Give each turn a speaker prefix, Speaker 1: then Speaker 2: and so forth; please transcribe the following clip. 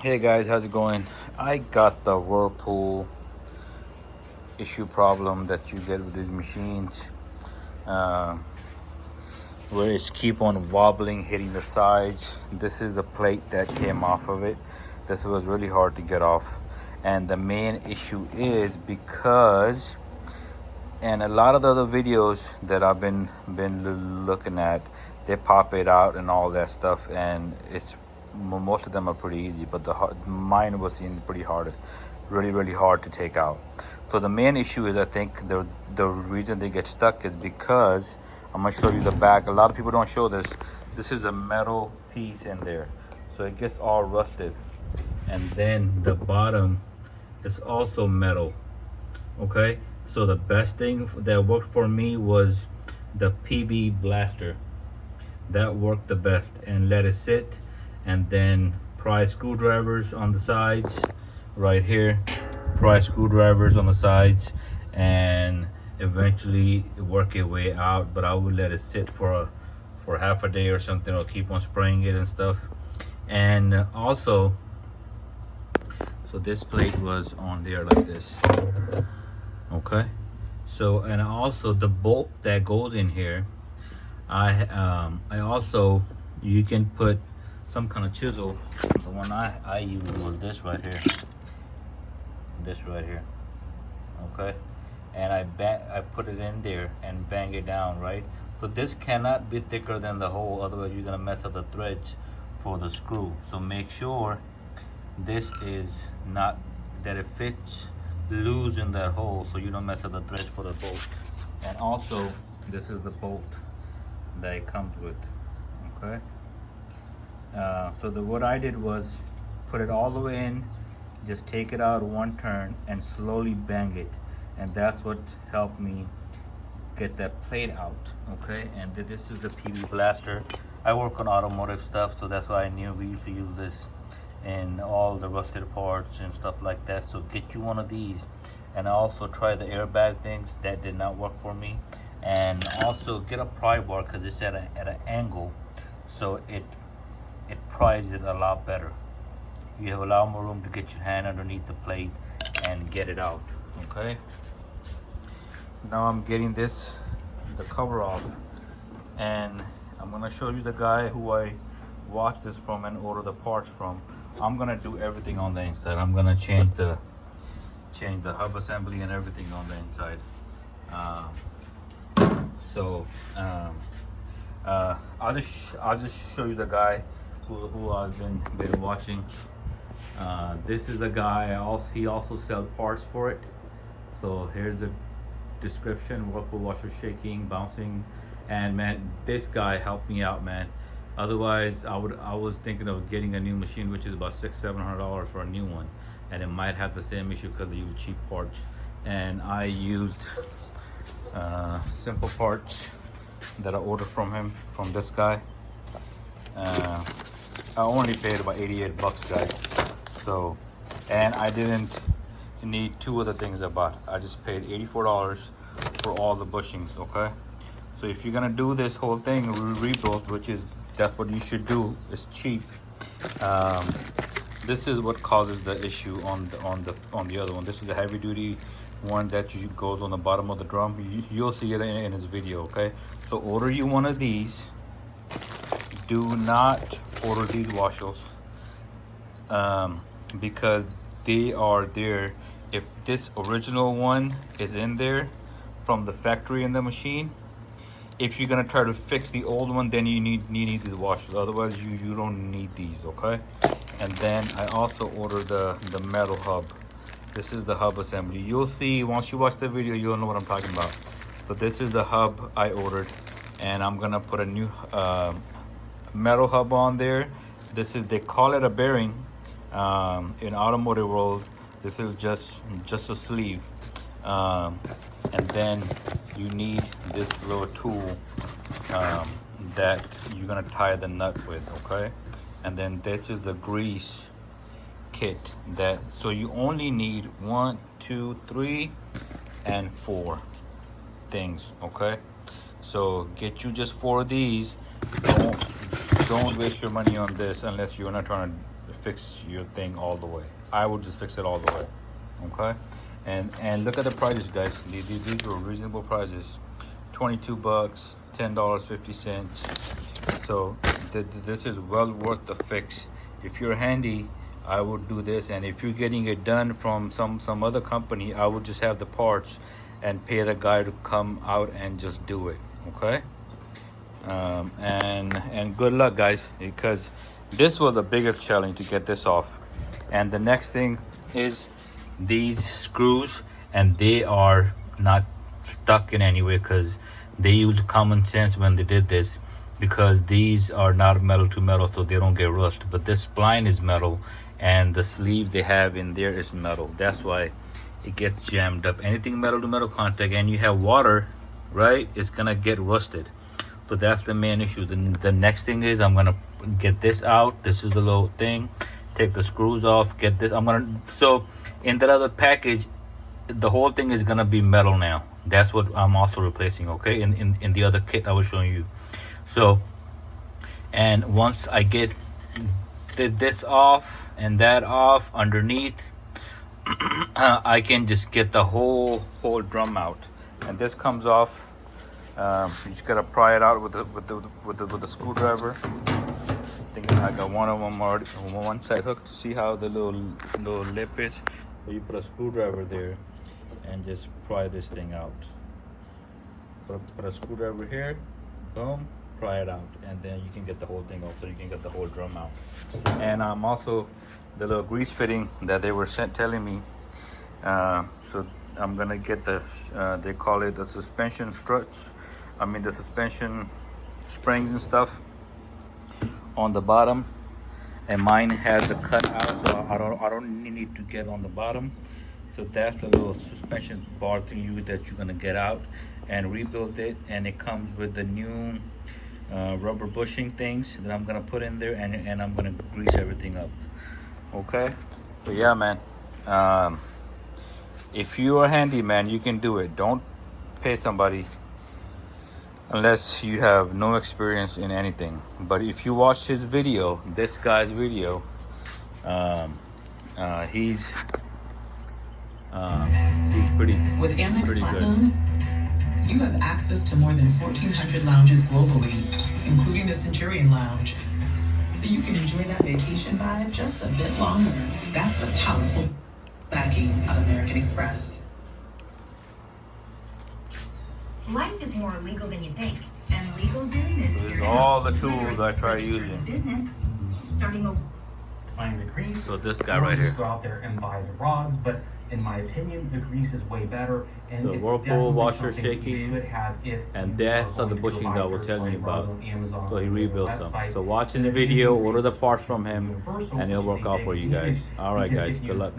Speaker 1: Hey guys, how's it going? I got the Whirlpool issue problem that you get with these machines, uh, where it's keep on wobbling, hitting the sides. This is the plate that came off of it. This was really hard to get off, and the main issue is because, and a lot of the other videos that I've been looking at, they pop it out and all that stuff, and it's most of them are pretty easy, but mine was seen pretty hard, really hard to take out. So the main issue is, I think the reason they get stuck is because I'm gonna show you the back. A lot of people don't show this. This is a metal piece in there, so it gets all rusted, and then the bottom is also metal. Okay, so the best thing that worked for me was the PB blaster. That worked the best, and let it sit, and then pry screwdrivers on the sides right here, pry screwdrivers on the sides, and eventually work your way out. But I would let it sit for half a day or something, or keep on spraying it and stuff. And also, so this plate was on there like this. Okay, so, and also the bolt that goes in here, I also, you can put some kind of chisel. The one I used was this right here, okay, and I put it in there and bang it down, right? So this cannot be thicker than the hole, otherwise you're gonna mess up the threads for the screw. So make sure this is not, that it fits loose in that hole, so you don't mess up the threads for the bolt. And also, this is the bolt that it comes with. Okay, so what I did was put it all the way in, just take it out one turn and slowly bang it, and that's what helped me get that plate out. Okay, and this is the PB blaster. I work on automotive stuff, so that's why I knew we used to use this in all the rusted parts and stuff like that. So get you one of these, and I also try the airbag things. That did not work for me. And also get a pry bar, because it's at an angle, so it pries it a lot better. You have a lot more room to get your hand underneath the plate and get it out. Okay, now I'm getting the cover off, and I'm gonna show you the guy who I watched this from and order the parts from. I'm gonna do everything on the inside. I'm gonna change the hub assembly and everything on the inside. I'll just show you the guy who I've been watching. This is the guy. He also sells parts for it. So here's the description: Whirlpool washer shaking, bouncing, and man, this guy helped me out, man. Otherwise, I was thinking of getting a new machine, which is about $600-700 for a new one, and it might have the same issue because they use cheap parts. And I used simple parts that I ordered from this guy. I only paid about 88 bucks, guys. So, and I didn't need two other things I bought. I just paid $84 for all the bushings. Okay, so if you're gonna do this whole thing rebuild, that's what you should do, it's cheap. This is what causes the issue on the other one. This is a heavy duty one that goes on the bottom of the drum. You'll see it in his video. Okay, so order you one of these. Do not order these washers, because they are there. If this original one is in there from the factory in the machine, if you're gonna try to fix the old one, then you need these washers. Otherwise, you don't need these. Okay, and then I also ordered the metal hub. This is the hub assembly. You'll see once you watch the video, you'll know what I'm talking about. So this is the hub I ordered, and I'm gonna put a new metal hub on there. They call it a bearing in automotive world. This is just a sleeve, and then you need this little tool that you're gonna tie the nut with. Okay, and then this is the grease kit. So you only need 1, 2, 3, and 4 things. Okay, so get you just 4 of these. Don't waste your money on this unless you're not trying fix your thing all the way. I would just fix it all the way. Okay, and look at the prices, guys. These were reasonable prices. 22 bucks, $10.50. So this is well worth the fix. If you're handy, I would do this, and if you're getting it done from some other company, I would just have the parts and pay the guy to come out and just do it. Okay, and good luck, guys, because this was the biggest challenge to get this off. And the next thing is these screws, and they are not stuck in any way because they used common sense when they did this, because these are not metal to metal, so they don't get rust. But this spline is metal, and the sleeve they have in there is metal. That's why it gets jammed up. Anything metal to metal contact, and you have water, right, it's gonna get rusted. So that's the main issue. The next thing is I'm gonna get this out. This is the little thing. Take the screws off. Get this. So in that other package, the whole thing is gonna be metal now. That's what I'm also replacing. Okay, in the other kit I was showing you. So, and once I get this off and that off underneath, I can just get the whole drum out. And this comes off. You just gotta pry it out with the screwdriver. I think I got one of them already, one side hook, to see how the little lip is. So you put a screwdriver there and just pry this thing out. Put a screwdriver here, boom, pry it out, and then you can get the whole thing off, so you can get the whole drum out. And also the little grease fitting that they were telling me. So I'm gonna get the they call it the suspension struts. I mean the suspension springs and stuff on the bottom, and mine has the cut out, so I don't need to get on the bottom. So that's the little suspension bar thing that you're gonna get out and rebuild it, and it comes with the new rubber bushing things that I'm gonna put in there, and I'm gonna grease everything up. Okay, so yeah, man, if you are handy, man, you can do it. Don't pay somebody unless you have no experience in anything. But if you watch his video, this guy's video, he's pretty
Speaker 2: with Amex
Speaker 1: pretty
Speaker 2: Platinum, good. You have access to more than 1,400 lounges globally, including the Centurion Lounge. So you can enjoy that vacation vibe just a bit longer. That's the powerful backing of American Express.
Speaker 3: Life is more legal than you think, and LegalZoom is
Speaker 1: These
Speaker 3: here.
Speaker 1: are all the tools I try using.
Speaker 3: Business, starting a
Speaker 4: find the grease.
Speaker 1: So this guy
Speaker 4: or
Speaker 1: right
Speaker 4: just
Speaker 1: here.
Speaker 4: go out there and buy the rods, but in my opinion, the grease is way better, and
Speaker 1: So
Speaker 4: it's
Speaker 1: Whirlpool
Speaker 4: definitely
Speaker 1: washer
Speaker 4: something that you
Speaker 1: shaking,
Speaker 4: should have if
Speaker 1: and
Speaker 4: you
Speaker 1: that's
Speaker 4: are
Speaker 1: the
Speaker 4: going to
Speaker 1: bushing
Speaker 4: go buy
Speaker 1: that I was telling you
Speaker 4: third-party rods
Speaker 1: about.
Speaker 4: on Amazon
Speaker 1: So he
Speaker 4: or their
Speaker 1: rebuilt some.
Speaker 4: website.
Speaker 1: So watch his
Speaker 4: And if you
Speaker 1: video,
Speaker 4: use
Speaker 1: order the
Speaker 4: this
Speaker 1: parts from him,
Speaker 4: universal,
Speaker 1: and it'll
Speaker 4: which is
Speaker 1: work
Speaker 4: a
Speaker 1: out
Speaker 4: big
Speaker 1: for you guys.
Speaker 4: advantage,
Speaker 1: All right,
Speaker 4: because
Speaker 1: guys,
Speaker 4: if
Speaker 1: good
Speaker 4: you've
Speaker 1: luck.